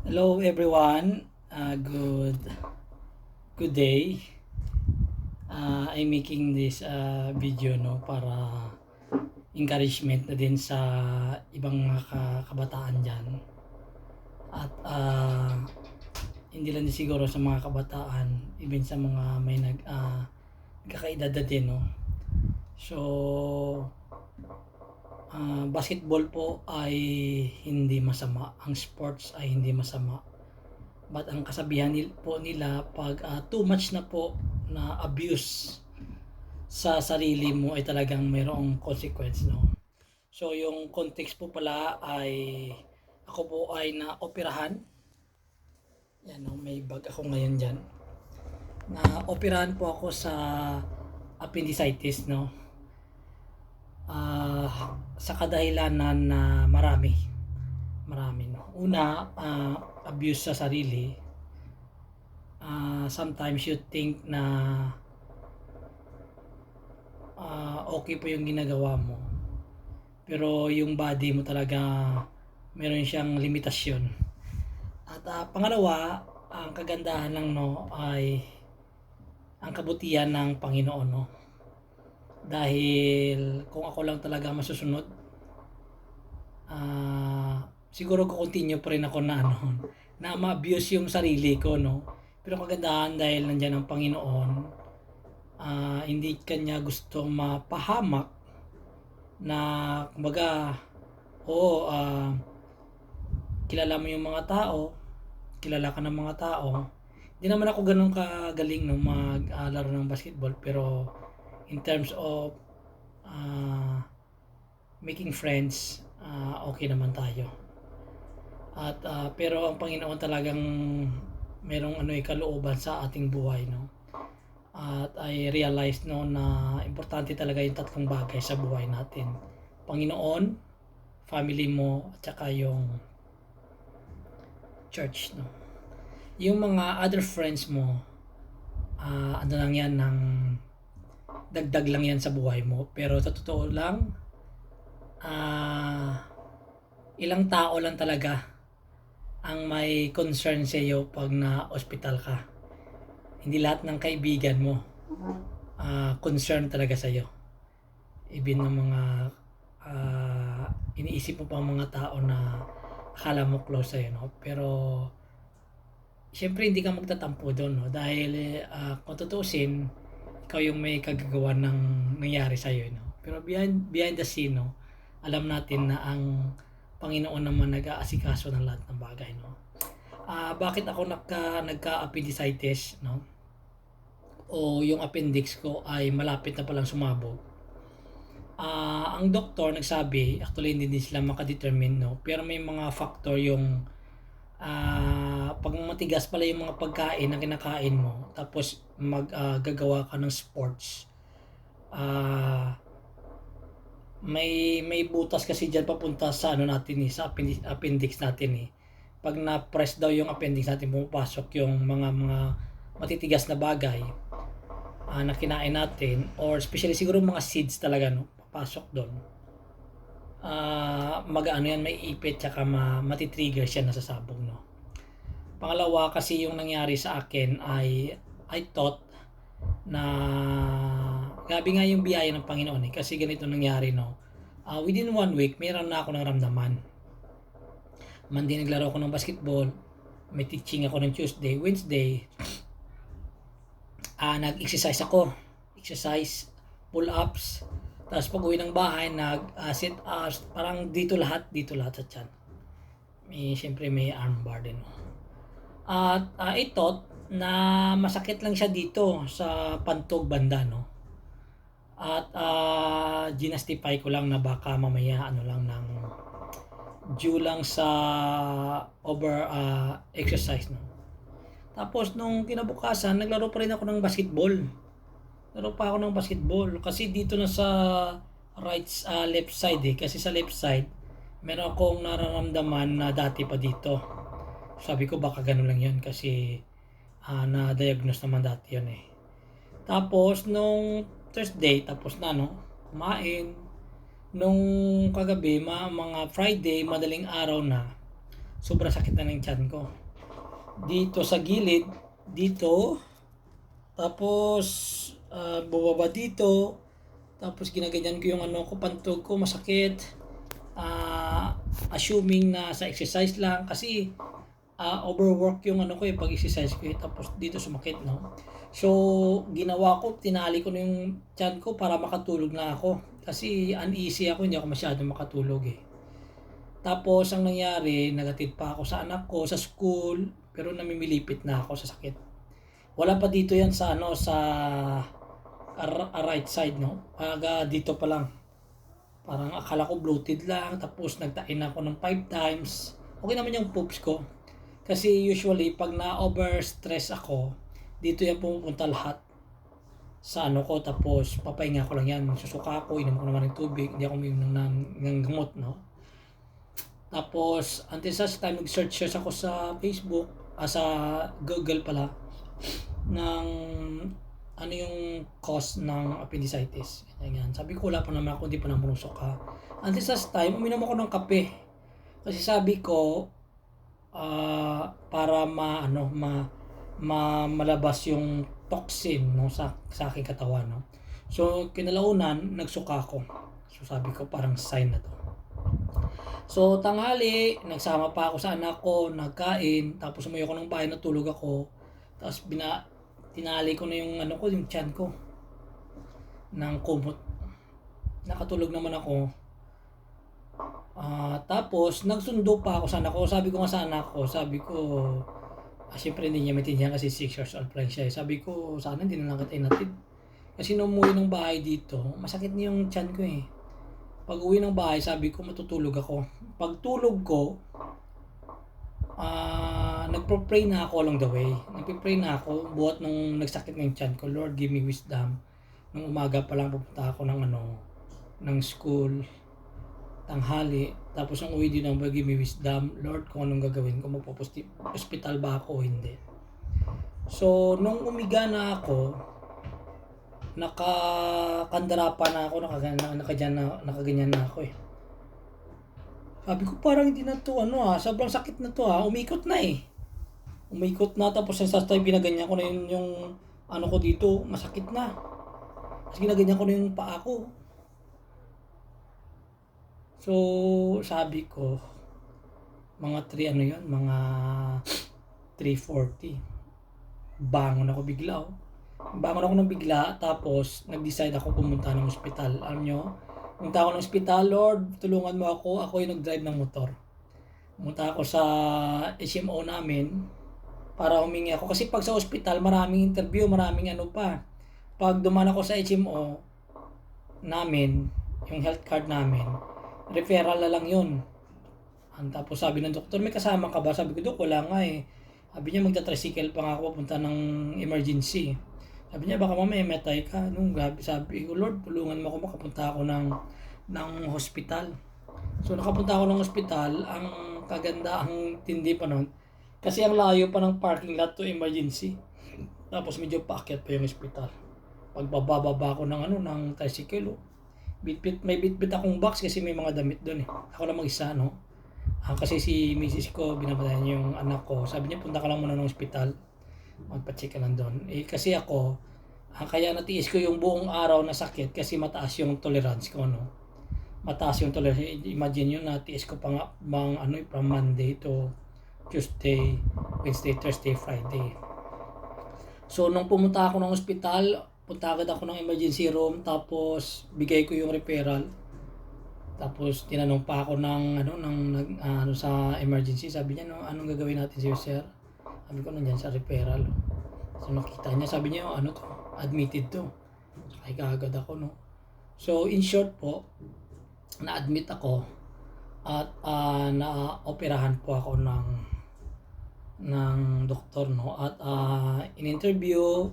Hello everyone. Good day. I'm making this video para encouragement na din sa ibang mga kabataan diyan. At hindi lang din siguro sa mga kabataan, even sa mga may nagkakaedad na din, no. So basketball po ay hindi masama. Ang sports ay hindi masama. But ang kasabihan po nila pag too much na po na abuse sa sarili mo ay talagang mayroong consequence, no. So yung context po pala ay ako po ay na-operahan. Yan, no, may bag ako ngayon diyan. Na-operahan po ako sa appendicitis, no. Sa kadahilanan na marami, no. Una, abuse sa sarili. Sometimes you think na okay po yung ginagawa mo, pero yung body mo talaga meron siyang limitasyon. At pangalawa, ang kagandahan lang, no, ay ang kabutihan ng Panginoon, no. Dahil kung ako lang talaga masusunod, siguro ko-continue pa rin ako na na ma-abuse yung sarili ko, no. Pero kagandahan dahil nandiyan ang Panginoon, hindi kanya gusto mapahamak na kumbaga, oo, kilala mo yung mga tao, kilala ka ng mga tao. Hindi naman ako ganun kagaling no maglaro ng basketball, pero in terms of making friends, okay naman tayo. At pero ang Panginoon talagang merong kalooban sa ating buhay, no. At I realized no na importante talaga yung tatlong bagay sa buhay natin. Panginoon, family mo, at saka yung church, no. Yung mga other friends mo, ano lang yan, ng dagdag lang yan sa buhay mo. Pero sa totoo lang, ilang tao lang talaga ang may concern sa iyo pag na-hospital ka. Hindi lahat ng kaibigan mo concern talaga sa iyo. Even ng mga iniisip mo pang mga tao na akala mo close sa'yo, no? Pero siyempre hindi ka magtatampo doon, no? Dahil kung tutusin, ikaw yung may kagagawa ng nangyari sa'yo, no? Pero behind the scene, no, alam natin na ang Panginoon naman nag-aasikaso ng lahat ng bagay, no. Bakit ako nagka-appendicitis, no? O yung appendix ko ay malapit na palang sumabog. Ang doktor nagsabi, actually hindi din sila makadetermine, no, pero may mga factor yung pag matigas pala yung mga pagkain na kinakain mo, tapos gagawa ka ng sports, may butas kasi diyan papunta sa natin sa appendix natin eh. Pag na-press daw yung appendix natin, pumapasok yung mga matitigas na bagay na kinain natin, or especially siguro mga seeds talaga, no, papasok doon. Mag-ano yan, may ipit, tsaka matitrigger siya na sasabog, no. Pangalawa kasi yung nangyari sa akin ay I thought na grabe nga yung biyaya ng Panginoon eh, kasi ganito nangyari, no. Within 1 week meron na ako ng ramdaman. Monday naglaro ako ng basketball, may teaching ako ng Tuesday, Wednesday nag-exercise ako, pull-ups, tapos pag uwi ng bahay sit-ups, parang dito lahat sa tiyan. Siyempre may arm bar din. At I thought na masakit lang siya dito sa pantog banda, no. At ginastify ko lang na baka mamaya lang ng due lang sa over exercise, no. Tapos nung kinabukasan, naglaro pa rin ako ng basketball. Laro pa ako ng basketball kasi dito na sa left side eh. Kasi sa left side, meron akong nararamdaman na dati pa dito. Sabi ko baka ganun lang yun kasi na-diagnose naman dati yun eh. Tapos nung Thursday, tapos na, no, kumain. Nung kagabi, mga Friday, madaling araw na, sobrang sakit na ng tiyan ko. Dito sa gilid, dito, tapos bumaba dito, tapos ginaganyan ko yung ano ko, pantog ko, masakit. Assuming na sa exercise lang, kasi overwork yung ano ko pag exercise ko tapos dito sumakit, no? So, ginawa ko, tinali ko na yung tiyan ko para makatulog na ako. Kasi uneasy ako, hindi ako masyadong makatulog Tapos, ang nangyari, nagatid pa ako sa anak ko sa school, pero namimilipit na ako sa sakit. Wala pa dito yan sa ano, sa right side, no? Dito pa lang. Parang akala ko bloated lang, tapos nagtain ako ng 5 times. Okay naman yung poops ko. Kasi usually, pag na-overstress ako, dito yan pumupunta lahat sa ano ko, tapos papahinga ko lang yan. Susuka ako, inom ko naman ng tubig, hindi ako uminom ng gamot, no? Tapos, until such time, nag-search ako sa Facebook, sa Google pala, ng ano yung cause ng appendicitis. Ganyan. Sabi ko, wala pa naman ako, hindi pa naman suka. Until such time, uminom ako ng kape. Kasi sabi ko, para malabas yung toxin, no, sa aking katawan, no. So kinalaunan nagsuka ako. So sabi ko parang sign na to. So tanghali nagsama pa ako sa anak ko, nagkain, tapos umuwi ako ng bahay, natulog ako. Tapos tinali ko na yung ano ko, yung tiyan ko ng kumot. Nakatulog naman ako. Tapos nagsundo pa ako sa anak ko. Sabi ko nga sa anak ko, sabi ko, siyempre hindi niya maintindihan kasi 6 years old pa lang siya. Sabi ko, sana hindi na lang kita inatid. Kasi nung umuwi ng bahay dito, masakit niya yung tiyan ko Pag uwi ng bahay, sabi ko matutulog ako. Pag tulog ko, nagpo-pray na ako along the way. Nagpo-pray na ako, buhat nung nagsakit ng tiyan ko, Lord, give me wisdom. Nung umaga pa lang pupunta ako ng school, tanghali, tapos ang uwi din ng give me wisdom, Lord, kung anong gagawin ko, magpo-hospital ba ako o hindi. So, nung umiga na ako, nakakandara pa na ako, nakaganyan na ako Sabi ko, parang hindi na to, sobrang sakit na to umikot na Umikot na, tapos sa time, ginaganyan ko na yung ano ko dito, masakit na. Tapos ginaganyan ko na yung paa ko. So, sabi ko, mga 3:40. Bangon ako bigla Bangon ako ng bigla, tapos nag-decide ako pumunta ng ospital. Alam nyo, pumunta ako ng ospital, Lord, tulungan mo ako. Ako yung nag-drive ng motor. Pumunta ako sa HMO namin para humingi ako. Kasi pag sa ospital, maraming interview, maraming ano pa. Pag duman ako sa HMO namin, yung health card namin, referral na lang yun. Tapos sabi ng doktor, may kasama ka ba? Sabi ko, Dok, wala nga Sabi niya, magta-tricycle pa nga ako papunta ng emergency. Sabi niya, baka mamaya matay ka. Sabi ko, Lord, tulungan mo ako, makapunta ako ng hospital. So nakapunta ako ng hospital, ang kaganda, ang tindi pa nun. Kasi ang layo pa ng parking lot to emergency. Tapos medyo paakyat pa yung hospital. Pagbababa ko ng tricycle, may bitbit akong box kasi may mga damit doon Ako lang mag-isa, no? Kasi si misis ko, binabatayan niya yung anak ko. Sabi niya, punta ka lang muna ng ospital. Magpa-check ka lang doon. Kasi ako, kaya natiis ko yung buong araw na sakit kasi mataas yung tolerance ko, no? Mataas yung tolerance. Imagine yun, natiis ko pa nga, from Monday to Tuesday, Wednesday, Thursday, Friday. So, nung pumunta ako ng ospital, punta agad ako ng emergency room, tapos bigay ko yung referral. Tapos tinanong pa ako sa emergency, sabi niya, anong gagawin natin sa'yo, sir? Sabi ko, nandiyan sa referral. So nakita niya, sabi niya, admitted to. So kagad ako, no? So in short po, na-admit ako at na-operahan po ako ng doktor, no? At in-interview,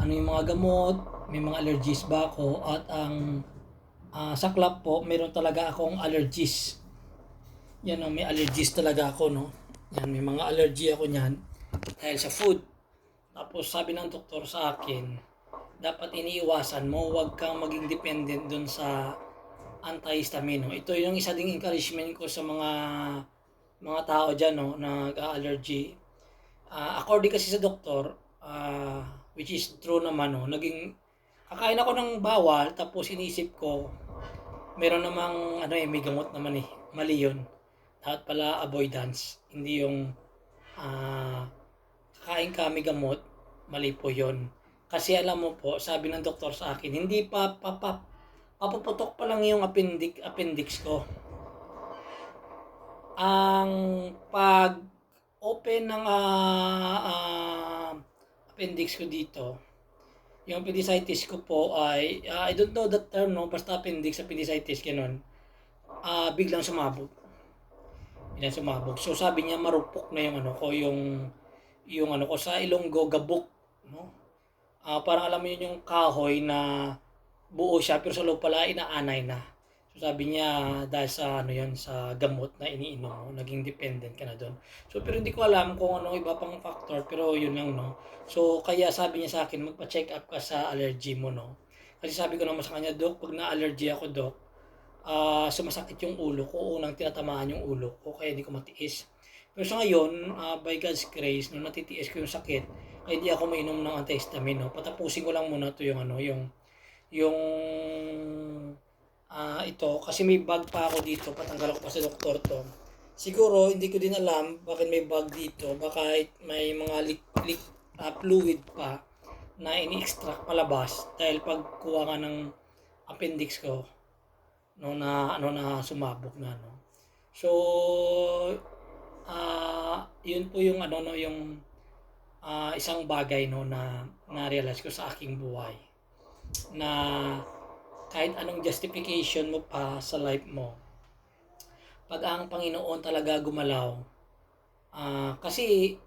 ano yung mga gamot, may mga allergies ba ako, at sa club po, meron talaga akong allergies. Yan may allergies talaga ako, no? Yan, may mga allergy ako niyan dahil sa food. Tapos sabi ng doktor sa akin, dapat iniiwasan mo, huwag kang maging dependent dun sa antihistamine. Ito yung isa ding encouragement ko sa mga mga tao diyan 'no, nag-a-allergy. According kasi sa doktor, which is true naman 'no, kakain ako ng bawal tapos inisip ko meron namang ano, may gamot naman, mali 'yun. Dapat pala avoidance, hindi yung, kakain ka may gamot, mali po 'yun. Kasi alam mo po, sabi ng doktor sa akin, hindi papuputok pa lang yung appendix ko. Ang pag-open ng, appendix ko dito, yung appendicitis ko po ay, I don't know the term 'no, basta appendicitis gano'n, biglang sumabog. So sabi niya marupok na yung ano ko, yung ano ko sa Ilonggo gabok, 'no? Parang alam mo yun yung kahoy na buo siya pero sa loob pala inaanay na. So sabi niya dahil sa ano yun, sa gamot na iniinom mo, naging dependent ka na dun. So pero hindi ko alam kung ano iba pang factor pero yun lang 'no. So kaya sabi niya sa akin magpa-check up ka sa allergy mo 'no. Kasi sabi ko naman sa kanya, "Dok, 'pag na-allergy ako, Dok, sumasakit yung ulo ko, unang tinatamaan yung ulo ko kaya hindi ko matiis." Pero sa ngayon, by God's grace, nung natitiis ko yung sakit, kaya hindi ako mainom ng antihistamine, no? Patapusin ko lang muna to yung ano, yung, ito, kasi may bag pa ako dito, patanggal ko pa sa doktor to. Siguro, hindi ko din alam bakit may bag dito, baka may mga fluid pa na ini-extract palabas dahil pagkuha nga ng appendix ko, no, na ano na sumabog na no. So yun po yung ano no, yung isang bagay no na na-realize ko sa aking buhay na kahit anong justification mo pa sa life mo, pag ang Panginoon talaga gumalaw, kasi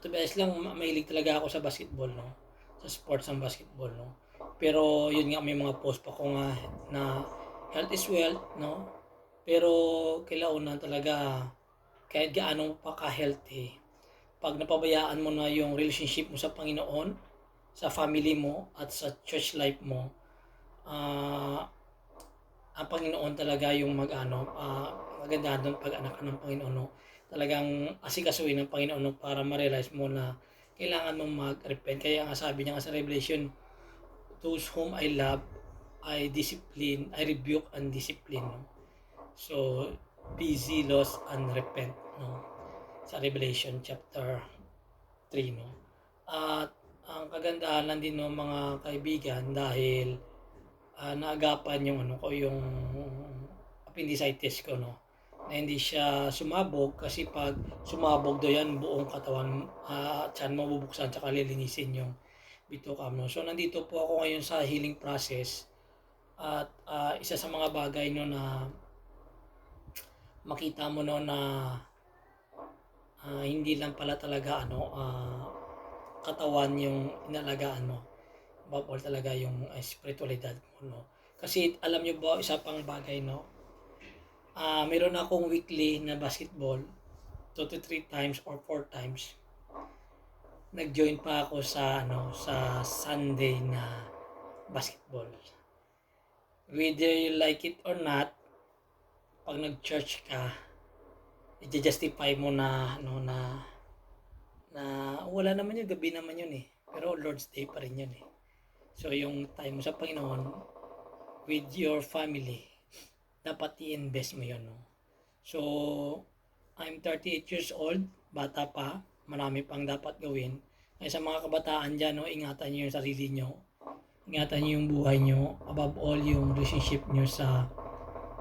to be honest lang, mahilig talaga ako sa basketball no, sa sports ng basketball no. Pero yun nga, may mga post pa ko nga na health is wealth no, pero kailangan talaga kahit gaano pa ka-healthy, pag napabayaan mo na yung relationship mo sa Panginoon, sa family mo at sa church life mo, ang Panginoon talaga yung maganda doon pag anak ka ng Panginoon, no? Talagang asikasuhin ng Panginoon no, para ma-realize mo na kailangan mong mag-repent. Kaya nga sabi niya nga sa Revelation, those whom I love, I rebuke and discipline. No? So, be zealous and repent. No? Sa Revelation chapter 3. No? At ang kagandahan lang din ng mga kaibigan dahil naagapan yung ano ko, yung appendicitis ko no, na hindi siya sumabog kasi pag sumabog do yan buong katawan, tiyan mo bubuksan tsaka lilinisin yung bituka mo. So nandito po ako ngayon sa healing process at isa sa mga bagay no na makita mo no na hindi lang pala talaga katawan yung inalagaan mo, above all talaga yung spiritualidad mo no. Kasi alam niyo ba isa pang bagay no, meron akong weekly na basketball 2 to 3 times or 4 times. Nag-join pa ako sa Sunday na basketball. Whether you like it or not, pag nag-church ka, i-justify mo na wala naman yun, gabi naman yun pero Lord's Day pa rin yun So yung time mo sa Panginoon with your family, dapat i-invest mo yun no? So I'm 38 years old, bata pa, marami pang dapat gawin. Kaya sa mga kabataan dyan no, ingatan nyo yung sarili nyo, ingatan nyo yung buhay nyo, above all yung relationship nyo sa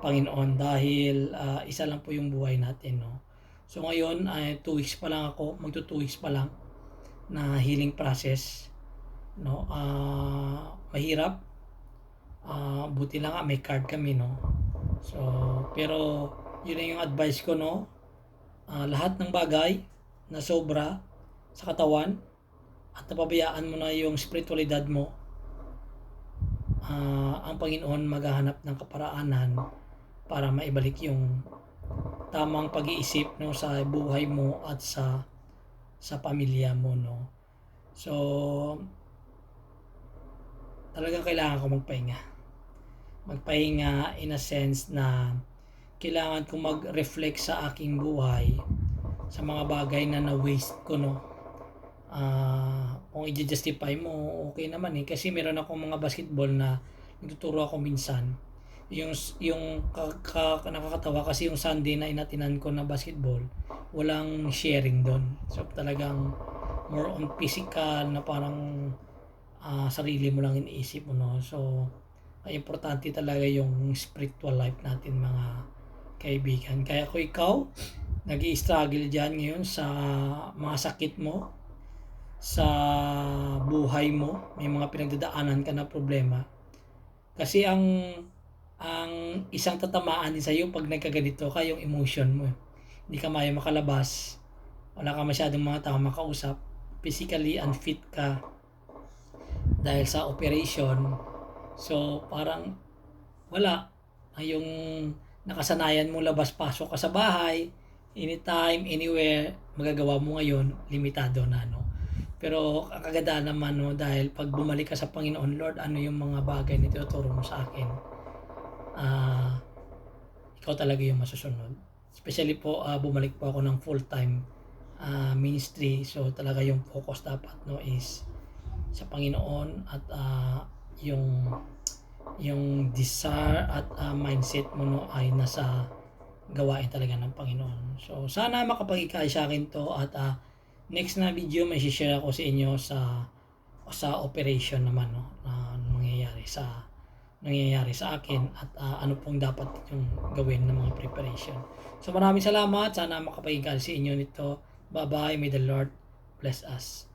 Panginoon dahil isa lang po yung buhay natin no. So ngayon ay 2 weeks pa lang ako, magto 2 weeks pa lang na healing process no. Mahirap, buti lang may card kami no. So pero yun na yung advice ko no, lahat ng bagay na sobra sa katawan at napabayaan mo na yung spiritualidad mo, ang Panginoon maghahanap ng kaparaanan para maibalik yung tamang pag-iisip no sa buhay mo at sa pamilya mo no. So talagang kailangan ko magpahinga in a sense na kailangan kong mag-reflect sa aking buhay, sa mga bagay na na-waste ko, no. Kung i-justify mo, okay naman eh. Kasi meron akong mga basketball na nagtuturo ako minsan. Yung nakakatawa kasi yung Sunday na inatinan ko na basketball, walang sharing doon. So talagang more on physical na parang sarili mo lang iniisip mo, no. So ay importante talaga yung spiritual life natin, mga kaibigan. Kaya kung ikaw nag-i-struggle dyan ngayon sa mga sakit mo, sa buhay mo, may mga pinagdadaanan ka na problema. Kasi ang isang tatamaan din sa iyo pag nagkaganito ka, yung emotion mo. Hindi ka makalabas, wala ka masyadong mga tao makausap, physically unfit ka dahil sa operation. So parang wala yung nakasanayan mo labas-pasok ka sa bahay, anytime, anywhere, magagawa mo ngayon, limitado na, no. Pero kagandahan naman, no, dahil pag bumalik ka sa Panginoon, Lord, ano yung mga bagay na tinuturo mo sa akin? Ikaw talaga yung masusunod. Especially po, bumalik po ako ng full-time ministry. So talaga yung focus dapat, no, is sa Panginoon, at yung desire at mindset mo, no, ay nasa gawain talaga ng Panginoon. So sana makapag-ikay sa akin to, at next na video may share ako sa inyo sa operation naman, no, na nangyayari sa akin, at ano pong dapat yung gawin ng mga preparation. So maraming salamat, sana makapag-ikay sa inyo nito. Bye bye, may the Lord bless us.